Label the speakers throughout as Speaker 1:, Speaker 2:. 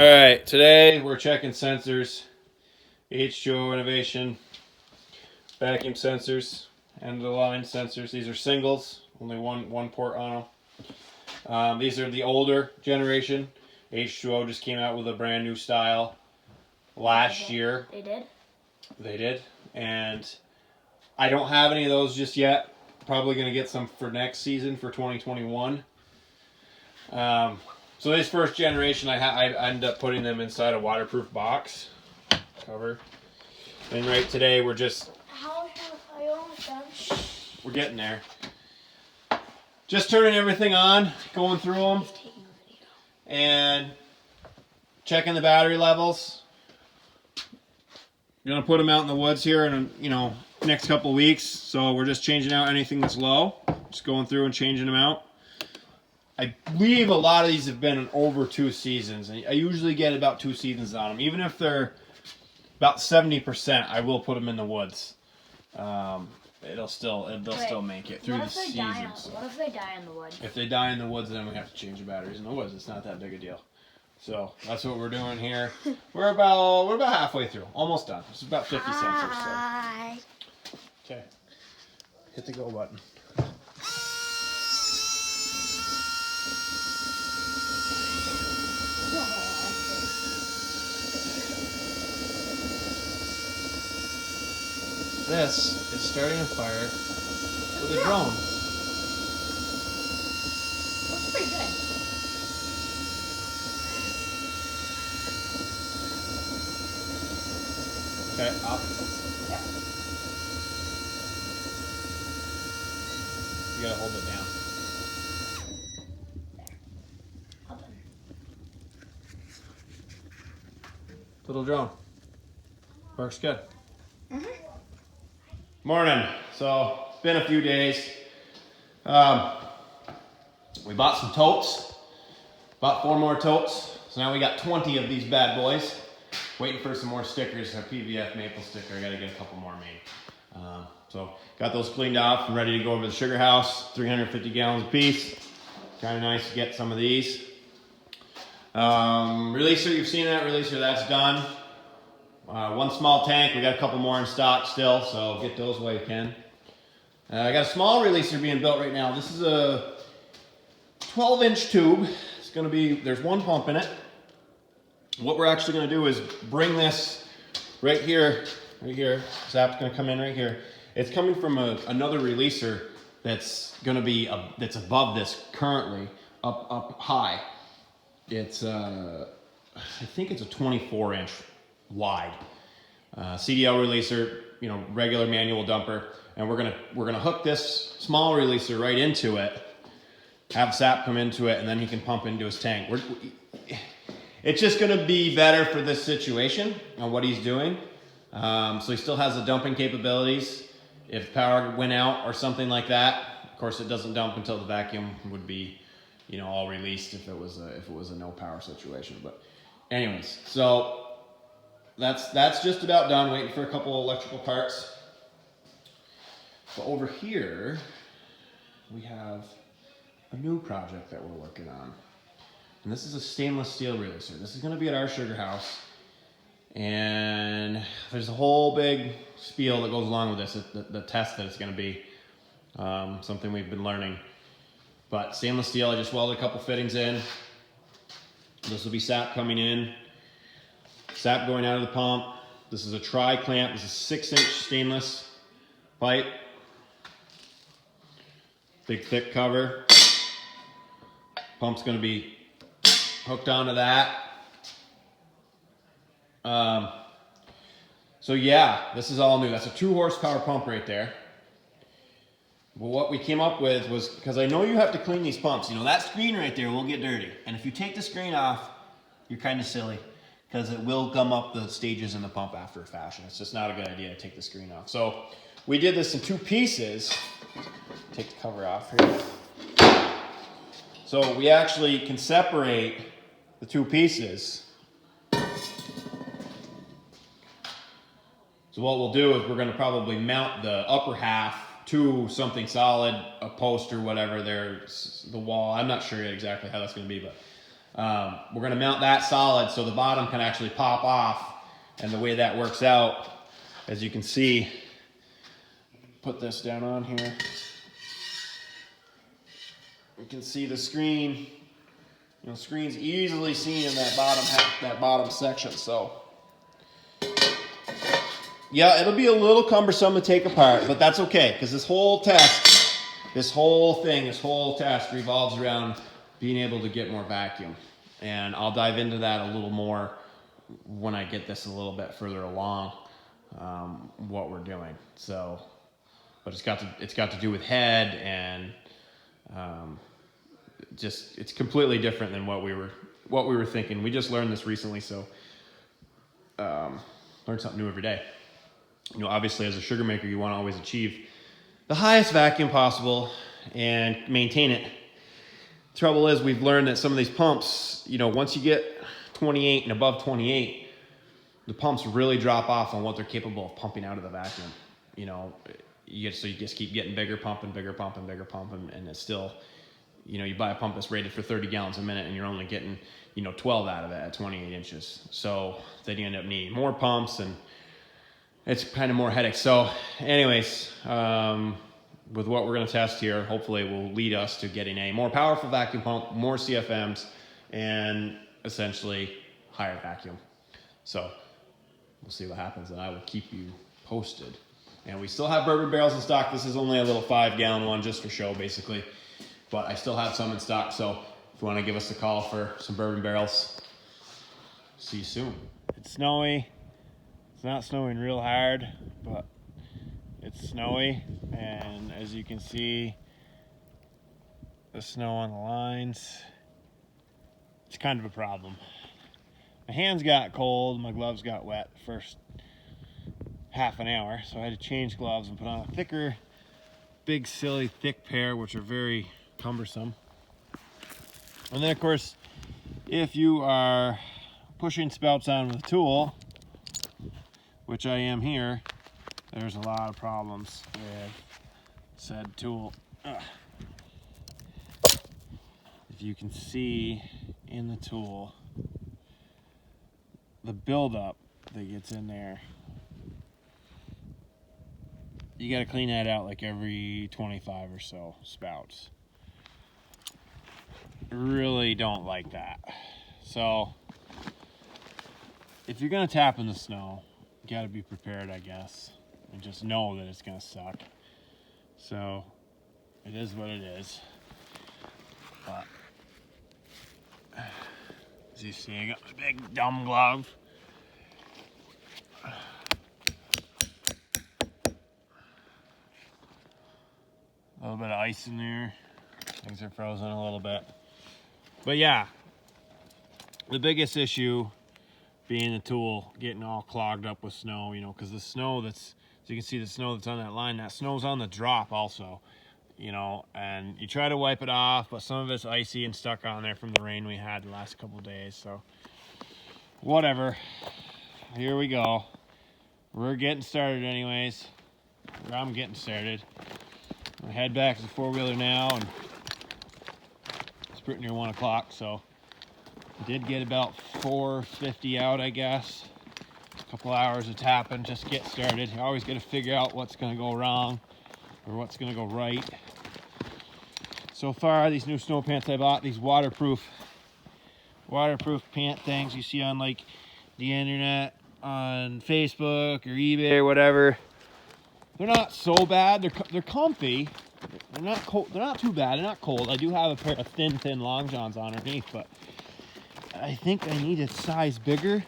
Speaker 1: Alright, today we're checking sensors, H2O Innovation, vacuum sensors, end of the line sensors. These are singles, only one port on them. These are the older generation. H2O just came out with a brand new style last year.
Speaker 2: They did?
Speaker 1: They did. And I don't have any of those just yet. Probably going to get some for next season for 2021. So this first generation, I ended up putting them inside a waterproof box cover. And right today we're just...
Speaker 2: How are you almost done?
Speaker 1: We're getting there. Just turning everything on, going through them, and checking the battery levels. Gonna put them out in the woods here in next couple weeks. So we're just changing out anything that's low. Just going through and changing them out. I believe a lot of these have been over 2 seasons. I usually get about 2 seasons on them. Even if they're about 70%, I will put them in the woods. They'll still make it through the seasons.
Speaker 2: What if they die in the woods?
Speaker 1: If they die in the woods, then we have to change the batteries in the woods. It's not that big a deal. So that's what we're doing here. We're about halfway through, almost done. This is about 50 sensors. So. Okay, hit the go button. This is starting a fire with a drone.
Speaker 2: Looks pretty good.
Speaker 1: Okay, up.
Speaker 2: Yeah.
Speaker 1: You gotta hold it down.
Speaker 2: Up in.
Speaker 1: Little drone. Works good.
Speaker 2: Mm-hmm.
Speaker 1: Morning. So it's been a few days. We bought some totes. Bought 4 more totes. So now we got 20 of these bad boys. Waiting for some more stickers. Our PVF maple sticker. I gotta get a couple more made. So got those cleaned off and ready to go over to the sugar house. 350 gallons a piece. Kind of nice to get some of these. Releaser, you've seen that releaser. That's done. 1 small tank, we got a couple more in stock still, so get those while you can. I got a small releaser being built right now. This is a 12-inch tube. It's going to be, there's 1 pump in it. What we're actually going to do is bring this right here. Zap's going to come in right here. It's coming from another releaser that's going to be, that's above this currently, up high. It's, I think it's a 24-inch. Wide CDL releaser, regular manual dumper, and we're gonna hook this small releaser right into it, have Sap come into it, and then he can pump into his tank. It's just gonna be better for this situation on what he's doing. So he still has the dumping capabilities. If power went out or something like that, of course it doesn't dump until the vacuum would be, all released if it was a no power situation. But anyways, so. That's just about done, waiting for a couple electrical parts. But over here, we have a new project that we're working on. And this is a stainless steel releaser. This is going to be at our sugar house. And there's a whole big spiel that goes along with this, the test that it's going to be. Something we've been learning. But stainless steel, I just welded a couple fittings in. This will be Sap coming in. Sap going out of the pump. This is a tri-clamp. This is 6-inch stainless pipe. Big thick cover. Pump's going to be hooked onto that. So yeah, this is all new. That's a 2 horsepower pump right there. But what we came up with was, because I know you have to clean these pumps. That screen right there will get dirty. And if you take the screen off, you're kind of silly. Because it will gum up the stages in the pump after a fashion. It's just not a good idea to take the screen off. So we did this in 2 pieces. Take the cover off here. So we actually can separate the 2 pieces. So what we'll do is we're going to probably mount the upper half to something solid, a post or whatever. There's the wall. I'm not sure yet exactly how that's going to be, but We're going to mount that solid so the bottom can actually pop off. And the way that works out, as you can see, put this down on here. You can see the screen. You know, screen's easily seen in that bottom section. So, yeah, it'll be a little cumbersome to take apart, but that's okay because this whole test revolves around being able to get more vacuum, and I'll dive into that a little more when I get this a little bit further along. What we're doing. So, but it's got to do with head and. Just it's completely different than what we were thinking. We just learned this recently, so learn something new every day. You know, obviously as a sugar maker, you want to always achieve the highest vacuum possible and maintain it. Trouble is, we've learned that some of these pumps, you know, once you get 28 and above 28, the pumps really drop off on what they're capable of pumping out of the vacuum. You know, you just keep getting bigger pump, and it's still. You know, you buy a pump that's rated for 30 gallons a minute and you're only getting, 12 out of it at 28 inches. So then you end up needing more pumps and it's kind of more headache. So anyways, with what we're going to test here, hopefully it will lead us to getting a more powerful vacuum pump, more CFMs, and essentially higher vacuum. So we'll see what happens and I will keep you posted. And we still have bourbon barrels in stock. This is only a little 5-gallon one just for show, basically. But I still have some in stock, so if you want to give us a call for some bourbon barrels, see you soon. It's snowy. It's not snowing real hard, but it's snowy. And as you can see, the snow on the lines, it's kind of a problem. My hands got cold, my gloves got wet the first half an hour, so I had to change gloves and put on a thicker, big, silly, thick pair, which are very cumbersome. And then of course, if you are pushing spouts on with a tool, which I am here, there's a lot of problems with said tool. If you can see in the tool, the buildup that gets in there, you got to clean that out like every 25 or so spouts. Really don't like that. So if you're gonna tap in the snow, you gotta be prepared, I guess, and just know that it's gonna suck. So it is what it is. But as you see, I got my big dumb glove. A little bit of ice in there. Things are frozen a little bit. But yeah, the biggest issue being the tool getting all clogged up with snow, because the snow as you can see, the snow that's on that line, that snow's on the drop also, and you try to wipe it off, but some of it's icy and stuck on there from the rain we had the last couple of days. So whatever, here we go. We're getting started anyways. I'm getting started. I'm gonna head back to the four-wheeler now, and it's pretty near 1 o'clock, so I did get about 450 out, I guess. A couple hours of tapping, just get started. You always got to figure out what's going to go wrong or what's going to go right. So far, these new snow pants I bought, these waterproof pant things you see on like the internet, on Facebook or eBay or whatever. They're not so bad. They're comfy. They're not cold. They're not too bad. They're not cold. I do have a pair of thin long johns underneath, but I think I need a size bigger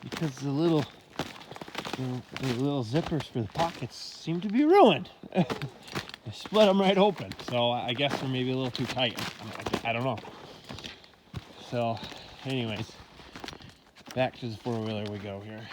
Speaker 1: because the little zippers for the pockets seem to be ruined. I split them right open, so I guess they're maybe a little too tight. I don't know. So, anyways, back to the four-wheeler we go here.